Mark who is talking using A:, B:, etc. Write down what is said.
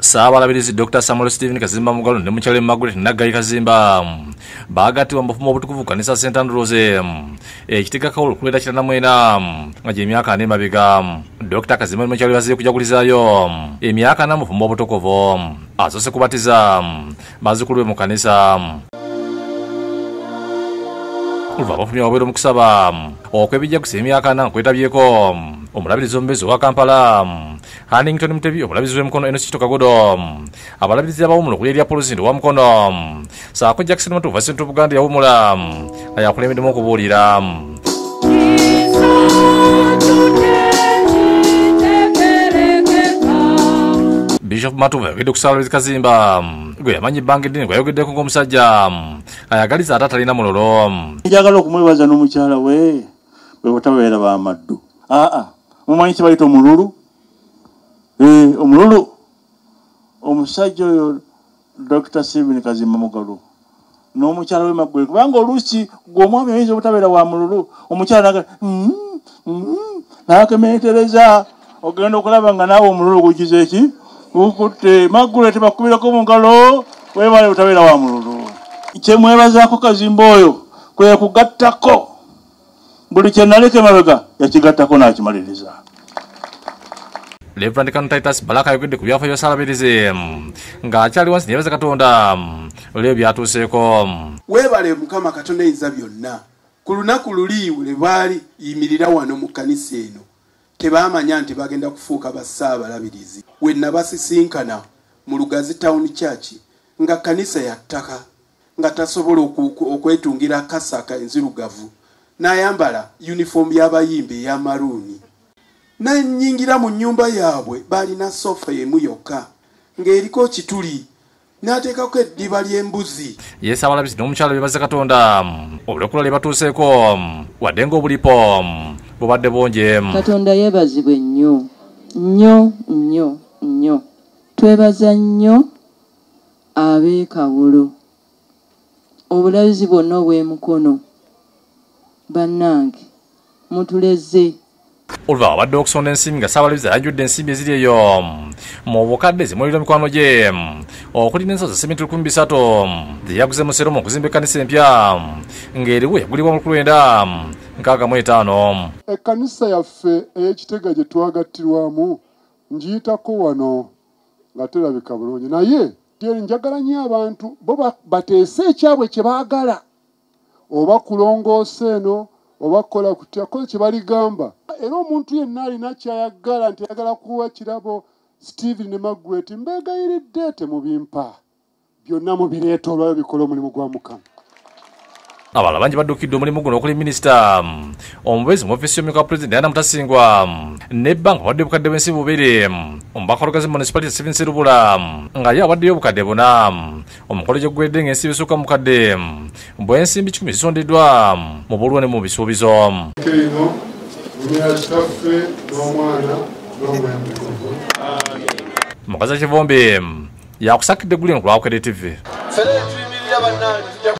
A: Saabalabirizi Dr. Samuel Stephen Kazimba Mugalo ne Mukyale Margaret Naggayi Kazimba baagattibwa mu bufumo obutukuvu kanisa St. Andrews ekitega kawolo kuleta kirana mwena nga gy'emyaka ane mabega. Dr. Kazimba ne Mukyale baziye kujagulizayo emyaka na mufumo obutukuvu azose kubatiza bazikulwe mu kanisa. Oluva bafumya wabweru mu kusaba okwebijjagusa emyaka na kwetabyeko omulabirizi omubeezi owa Kampala Hannington Mutebi, omulabizi w'emikono eno Kito Kagodo, abalabirizi abawumula okulya erya Polosi wa mukono saako Jackson Matuva Central Buganda yawumula yakulembedemu okubuulira. Bishop Matuva yogedde ku Saalabirizi Kazimba gwe yamanyi ebbanga eddene gweyayogeddeko ng'omusajja ayagaliza ate atalina mulolo.
B: Njagala okumwebaza n'omukyala we bwe batabeera b'amaddu. Mumanyi kibayita omululu? Omululu omusajja oyo Dr. Stephen Kazimba Mugalo n'omukyala we Maggwe kubanga oluusi gw'omwami oyinza obutabeera wa mululu omukyala n'akemeetereza ogenda okulaba nga naawe omululu gukize eki gukutte Maggwe tebakubirako mu ngalo weebale butabeera wa mululu. Kyemwebazaako Kazimba oyo kwe kugattako buli kye naleka emabega yakigattako n'akimaliriza.
A: Reverend Kanu Titus Balaka yogedde ku byafaayo bya Saalabirizi ng'akyali wansi neyebaza Katonda olw'ebyo byatuuseeko.
C: Weebale Mukama Katonda Ayinza Byonna. Ku lunaku luli lwe baali yimirira wano mu kkanisa eno tebaamanya nti bagenda kufuuka bassaabalabirizi. We nabasisinkana mu Lugazi Town Church nga kkanisa ya ttaka nga tasobola okwetungira kasaka enzirugavu n'ayambala uniform y'abayimbi eya maruuni. Nanyingira mu nnyumba yaabwe balina sofa emu yokka ng'eriko kituli n'ateekako eddiba ly'embuzi.
A: Yes, abalabirizi n'omukyala beebaza Katonda olw'ekula lye batuuseeko wadde ng'obulipo bubadde bungi.
D: Katonda yeebazibwe nnyo nnyo nnyo nnyo. Twebaza nnyo ab'ekawulo obulabizi bwonna obw'emukono bannange mutuleze.
A: Oluva abadde okusonda ensimbi nga Saabalabirizi ayajjudde ensimbi eziri eyo mu bukadde zimulira mikwano gye okuli n'ensozi semituli 300 ze yaguze mu Seromo okuzimba ekkanisa empya ng'eriwo yagulibwa mu 1965.
E: Ekkanisa yaffe ey'Ekitega gye twagattirwamu ngiyitako wano nga terabika bulungi naye njagala nnyo abantu bo bateese ekyabwe kye baagala oba kulongoosa eno oba kukola kutya ko kye baligamba. Era omuntu yenna alina kyayagala nti ayagala kuwa kirabo Stephen ne Margaret mbeegayiridde temubimpa byonna mubireeta olwayo bikola omulimu gwa Mukama.
A: Abalala bangi baddukidde omulimu guno okuli minisita omubeezi mu ofiisi y'omumyuka wa pulezidenti Diana Mutasingwa n'ebbanga abadde obukadde bw'ensi bubiri omubaka Lugazi Municipality Stephen Sserubula nga ye abaddeyo obukadde buna. Omukolo gye guwedde ng'ensi bisukka mu kadde bw'ensimbi 10 zisondeddwa mu bulwo ne mu bisuubizo. Mukazi Kivombe yakusakidde Gulin ku Lwakere TV.